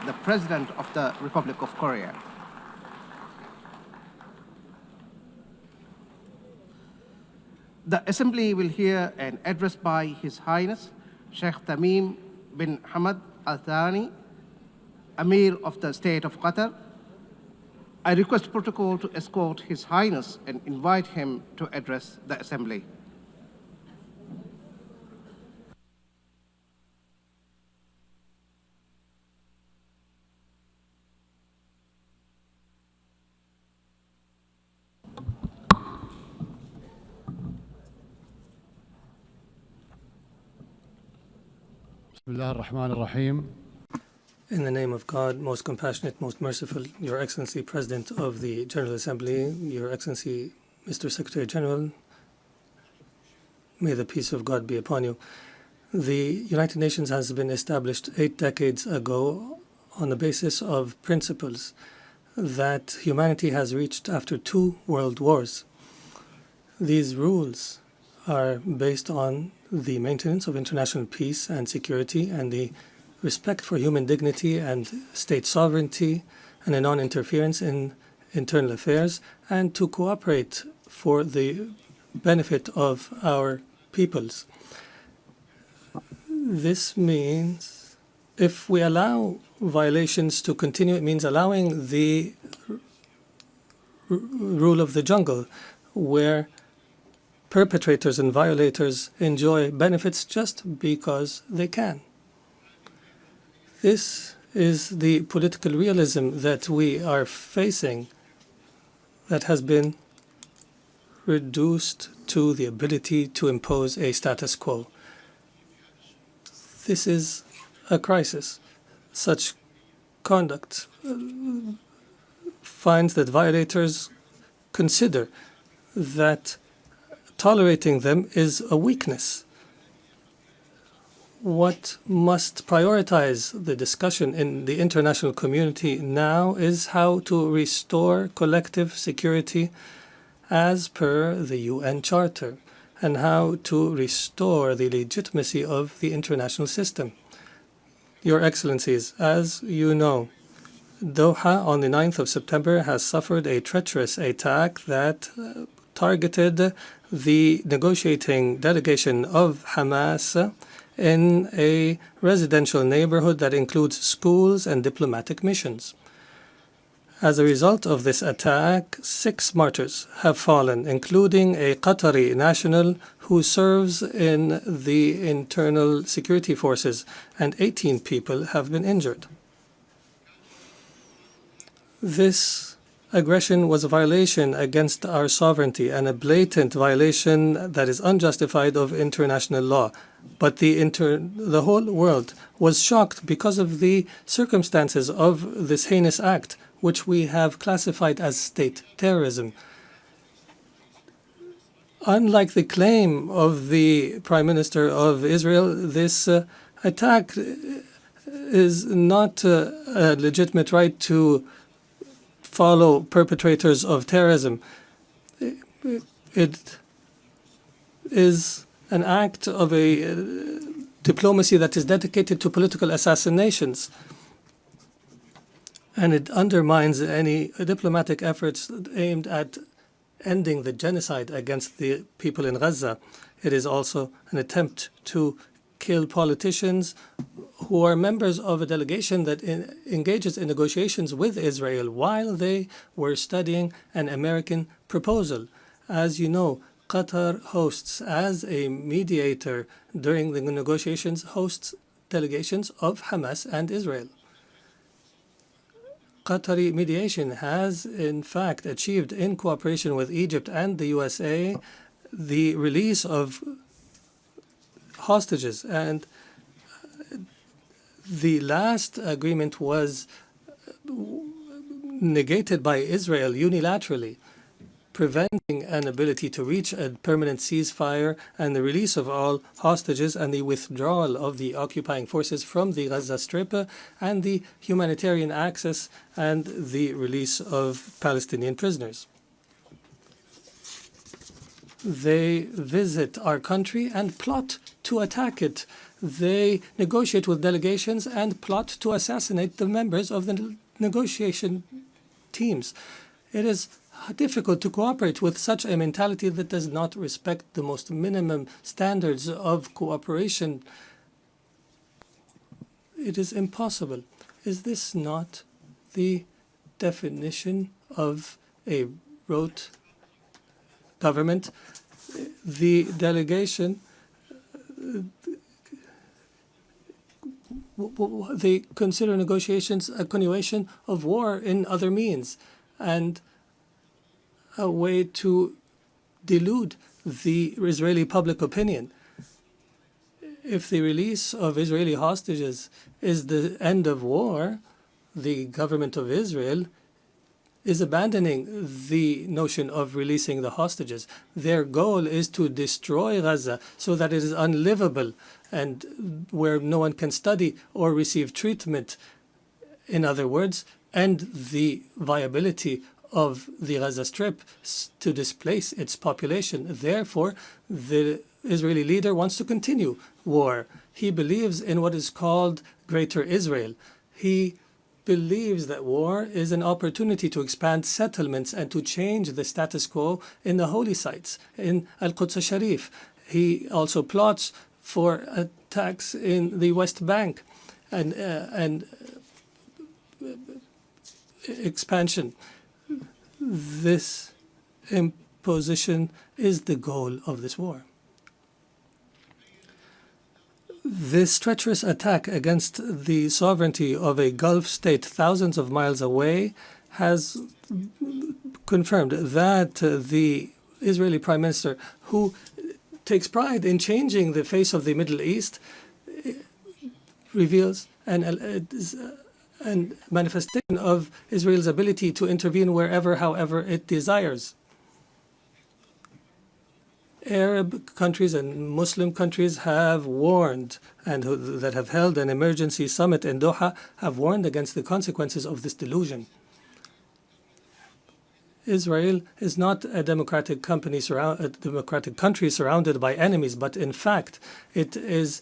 the President of the Republic of Korea. The Assembly will hear an address by His Highness Sheikh Tamim bin Hamad Thani, Emir of the State of Qatar. I request protocol to escort His Highness and invite him to address the Assembly. Bismillah ar-Rahman ar-Rahim. In the name of God, most compassionate, most merciful, Your Excellency, President of the General Assembly, Your Excellency, Mr. Secretary General, may the peace of God be upon you. The United Nations has been established 8 decades ago on the basis of principles that humanity has reached after 2 world wars. These rules are based on the maintenance of international peace and security and the respect for human dignity and state sovereignty and a non-interference in internal affairs, and to cooperate for the benefit of our peoples. This means if we allow violations to continue, it means allowing the rule of the jungle, where perpetrators and violators enjoy benefits just because they can. This is the political realism that we are facing, that has been reduced to the ability to impose a status quo. This is a crisis. Such conduct finds that violators consider that tolerating them is a weakness. What must prioritize the discussion in the international community now is how to restore collective security as per the UN Charter, and how to restore the legitimacy of the international system. Your Excellencies, as you know, Doha on the 9th of September has suffered a treacherous attack that targeted the negotiating delegation of Hamas in a residential neighborhood that includes schools and diplomatic missions. As a result of this attack, 6 martyrs have fallen, including a Qatari national who serves in the internal security forces, and 18 people have been injured. This aggression was a violation against our sovereignty and a blatant violation that is unjustified of international law. But the whole world was shocked because of the circumstances of this heinous act, which we have classified as state terrorism. Unlike the claim of the Prime Minister of Israel, this attack is not a legitimate right to follow perpetrators of terrorism. It is an act of a diplomacy that is dedicated to political assassinations, and it undermines any diplomatic efforts aimed at ending the genocide against the people in Gaza. It is also an attempt to kill politicians who are members of a delegation that engages in negotiations with Israel while they were studying an American proposal. As you know, Qatar hosts, as a mediator during the negotiations, hosts delegations of Hamas and Israel. Qatari mediation has, in fact, achieved, in cooperation with Egypt and the USA, the release of hostages. And the last agreement was negated by Israel unilaterally, preventing an ability to reach a permanent ceasefire and the release of all hostages and the withdrawal of the occupying forces from the Gaza Strip and the humanitarian access and the release of Palestinian prisoners. They visit our country and plot to attack it. they negotiate with delegations and plot to assassinate the members of the negotiation teams. It is difficult to cooperate with such a mentality that does not respect the most minimum standards of cooperation. It is impossible. Is this not the definition of a rote government? The delegation, they consider negotiations a continuation of war in other means and a way to delude the Israeli public opinion. If the release of Israeli hostages is the end of war, the government of Israel is abandoning the notion of releasing the hostages. Their goal is to destroy Gaza so that it is unlivable and where no one can study or receive treatment. In other words, end the viability of the Gaza Strip to displace its population. Therefore, the Israeli leader wants to continue war. He believes in what is called Greater Israel. He believes that war is an opportunity to expand settlements and to change the status quo in the holy sites, in Al-Quds al-Sharif. He also plots for attacks in the West Bank and expansion. This imposition is the goal of this war. This treacherous attack against the sovereignty of a Gulf state thousands of miles away has confirmed that the Israeli Prime Minister, who takes pride in changing the face of the Middle East, reveals and manifestation of Israel's ability to intervene wherever, however it desires. Arab countries and Muslim countries have warned, and that have held an emergency summit in Doha, have warned against the consequences of this delusion. Israel is not a democratic country surrounded by enemies, but in fact, it is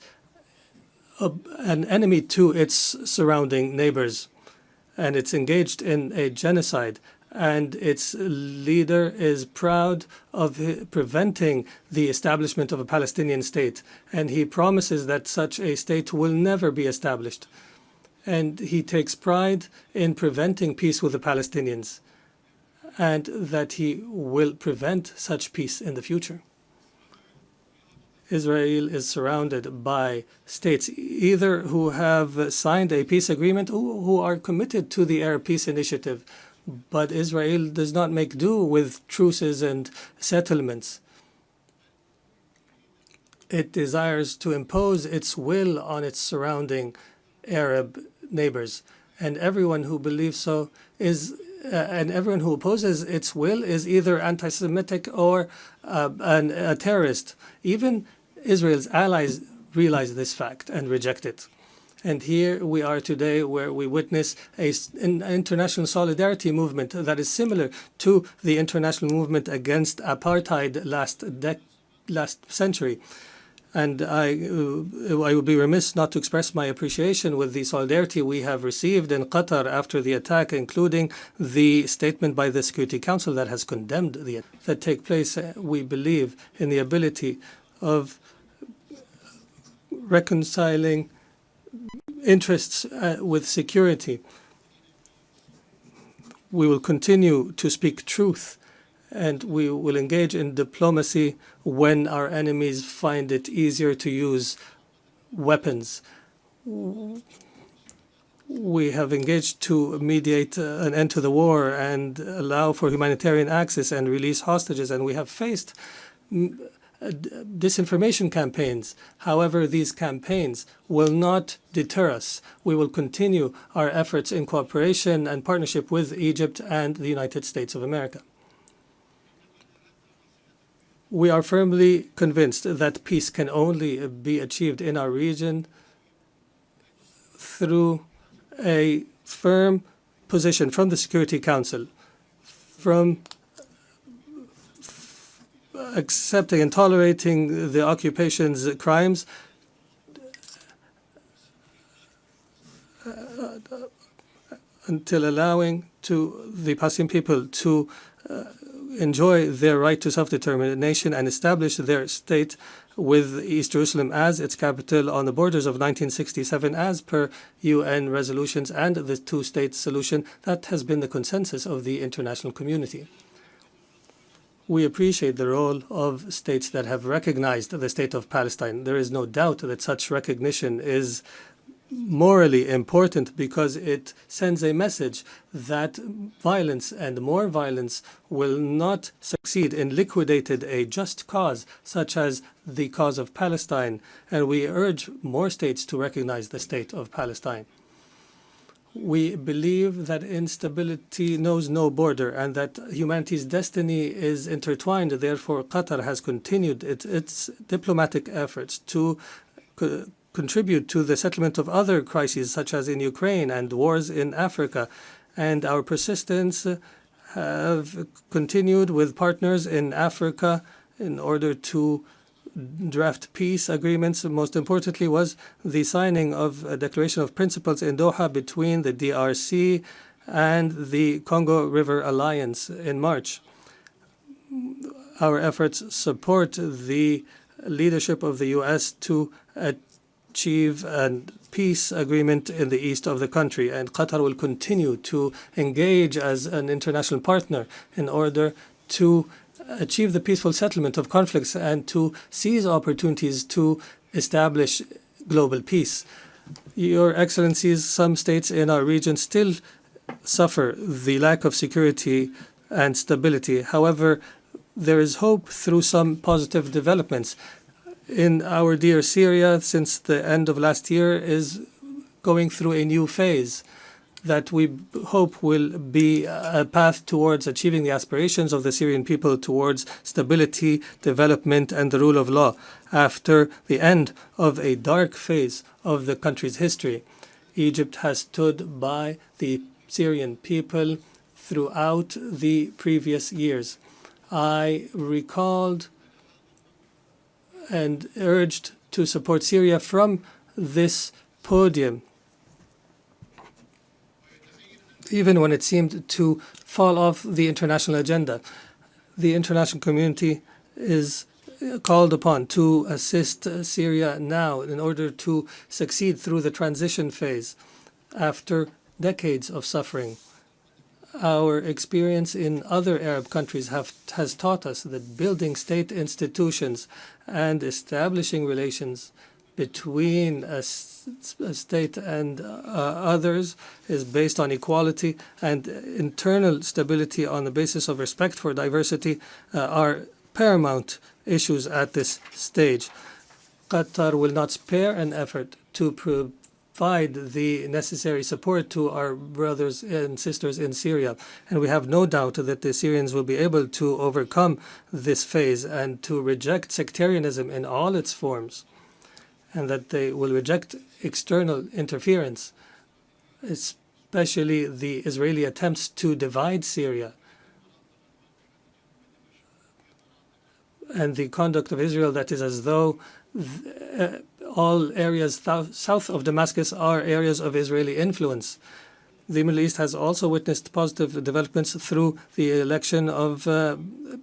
an enemy to its surrounding neighbors, and it's engaged in a genocide, and its leader is proud of preventing the establishment of a Palestinian state, and he promises that such a state will never be established, and he takes pride in preventing peace with the Palestinians, and that he will prevent such peace in the future. Israel is surrounded by states either who have signed a peace agreement or who are committed to the Arab Peace Initiative. But Israel does not make do with truces and settlements. It desires to impose its will on its surrounding Arab neighbors. And everyone who believes so is and everyone who opposes its will is either anti-Semitic or a terrorist. Even Israel's allies realize this fact and reject it. And here we are today where we witness an international solidarity movement that is similar to the international movement against apartheid last century. And I would be remiss not to express my appreciation with the solidarity we have received in Qatar after the attack, including the statement by the Security Council that has condemned the attack that take place. We believe in the ability of reconciling interests with security. We will continue to speak truth, and we will engage in diplomacy when our enemies find it easier to use weapons. We have engaged to mediate an end to the war and allow for humanitarian access and release hostages, and we have faced disinformation campaigns. However, these campaigns will not deter us. We will continue our efforts in cooperation and partnership with Egypt and the United States of America. We are firmly convinced that peace can only be achieved in our region through a firm position from the Security Council, from accepting and tolerating the occupation's crimes, until allowing to the Palestinian people to enjoy their right to self-determination and establish their state with East Jerusalem as its capital on the borders of 1967 as per UN resolutions and the two-state solution that has been the consensus of the international community. We appreciate the role of states that have recognized the state of Palestine. There is no doubt that such recognition is morally important because it sends a message that violence and more violence will not succeed in liquidating a just cause such as the cause of Palestine, and we urge more states to recognize the state of Palestine. We believe that instability knows no border and that humanity's destiny is intertwined. Therefore, Qatar has continued its diplomatic efforts to contribute to the settlement of other crises, such as in Ukraine and wars in Africa. And our persistence have continued with partners in Africa in order to draft peace agreements. Most importantly was the signing of a declaration of principles in Doha between the DRC and the Congo River Alliance in March. Our efforts support the leadership of the U.S. to achieve a peace agreement in the east of the country, and Qatar will continue to engage as an international partner in order to achieve the peaceful settlement of conflicts and to seize opportunities to establish global peace. Your Excellencies, some states in our region still suffer the lack of security and stability. However, there is hope through some positive developments. In our dear Syria, since the end of last year, is going through a new phase that we hope will be a path towards achieving the aspirations of the Syrian people towards stability, development, and the rule of law after the end of a dark phase of the country's history. Egypt has stood by the Syrian people throughout the previous years. I recalled and urged to support Syria from this podium, even when it seemed to fall off the international agenda. The international community is called upon to assist Syria now in order to succeed through the transition phase after decades of suffering. Our experience in other Arab countries has taught us that building state institutions and establishing relations between a state and others is based on equality, and internal stability on the basis of respect for diversity are paramount issues at this stage. Qatar will not spare an effort to provide the necessary support to our brothers and sisters in Syria. And we have no doubt that the Syrians will be able to overcome this phase and to reject sectarianism in all its forms, and that they will reject external interference, especially the Israeli attempts to divide Syria and the conduct of Israel that is as though all areas south of Damascus are areas of Israeli influence. The Middle East has also witnessed positive developments through the election of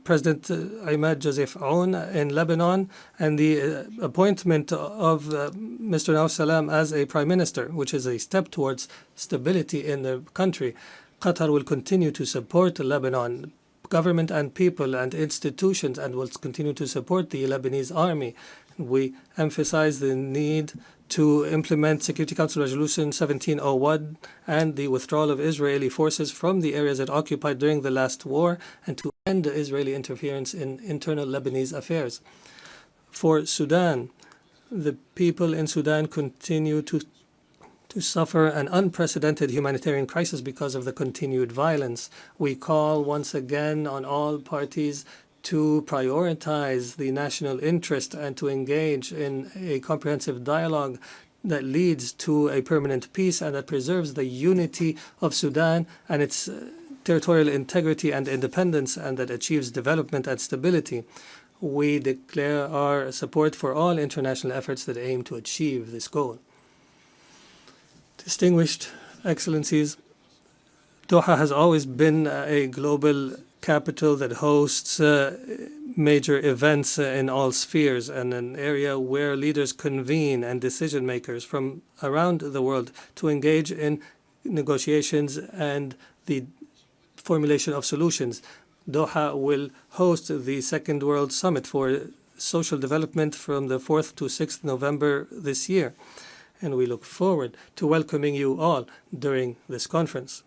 President Hamad Joseph Aoun in Lebanon and the appointment of Mr. Nawaf Salam as a prime minister, which is a step towards stability in the country. Qatar will continue to support Lebanon government and people and institutions and will continue to support the Lebanese army. We emphasize the need to implement Security Council Resolution 1701 and the withdrawal of Israeli forces from the areas it occupied during the last war, and to end Israeli interference in internal Lebanese affairs. For Sudan, the people in Sudan continue to suffer an unprecedented humanitarian crisis because of the continued violence. We call once again on all parties to prioritize the national interest and to engage in a comprehensive dialogue that leads to a permanent peace and that preserves the unity of Sudan and its territorial integrity and independence, and that achieves development and stability. We declare our support for all international efforts that aim to achieve this goal. Distinguished Excellencies, Doha has always been a global capital that hosts major events in all spheres, and an area where leaders convene and decision makers from around the world to engage in negotiations and the formulation of solutions. Doha will host the Second World Summit for Social Development from the 4th to 6th November this year, and we look forward to welcoming you all during this conference.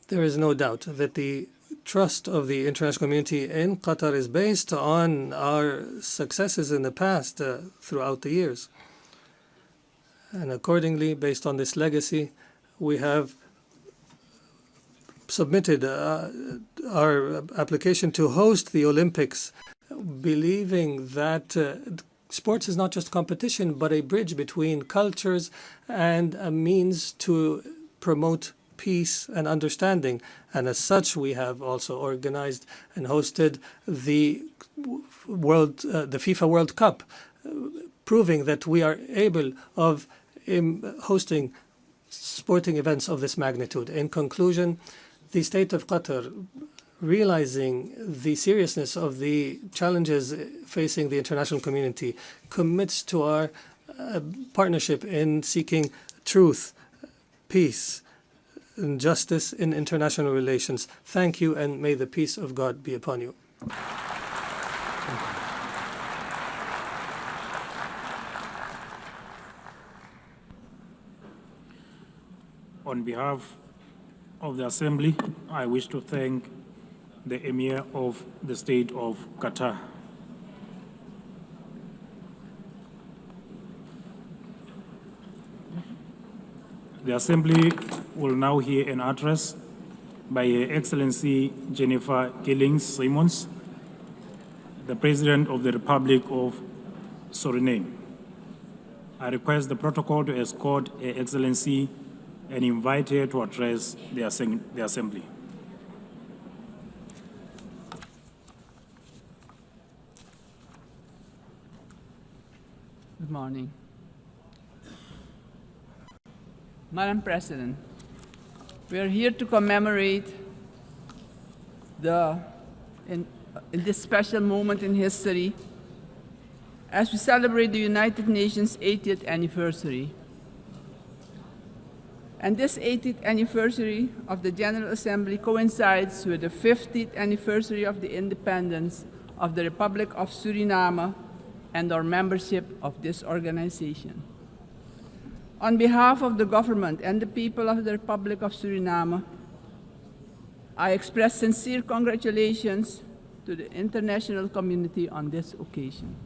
There is no doubt that the trust of the international community in Qatar is based on our successes in the past throughout the years. And accordingly, based on this legacy, we have submitted our application to host the Olympics, believing that sports is not just competition, but a bridge between cultures and a means to promote peace and understanding. And as such, we have also organized and hosted the FIFA World Cup, proving that we are able of hosting sporting events of this magnitude. In conclusion, the state of Qatar, realizing the seriousness of the challenges facing the international community, commits to our partnership in seeking truth, peace, and justice in international relations. Thank you, and may the peace of God be upon you. On behalf of the Assembly, I wish to thank the Emir of the State of Qatar. The Assembly will now hear an address by Her Excellency Jennifer Gillings-Simons, the President of the Republic of Suriname. I request the protocol to escort Her Excellency and invite her to address the Assembly. Good morning. Madam President, we are here to commemorate in this special moment in history as we celebrate the United Nations 80th anniversary. And this 80th anniversary of the General Assembly coincides with the 50th anniversary of the independence of the Republic of Suriname and our membership of this organization. On behalf of the government and the people of the Republic of Suriname, I express sincere congratulations to the international community on this occasion.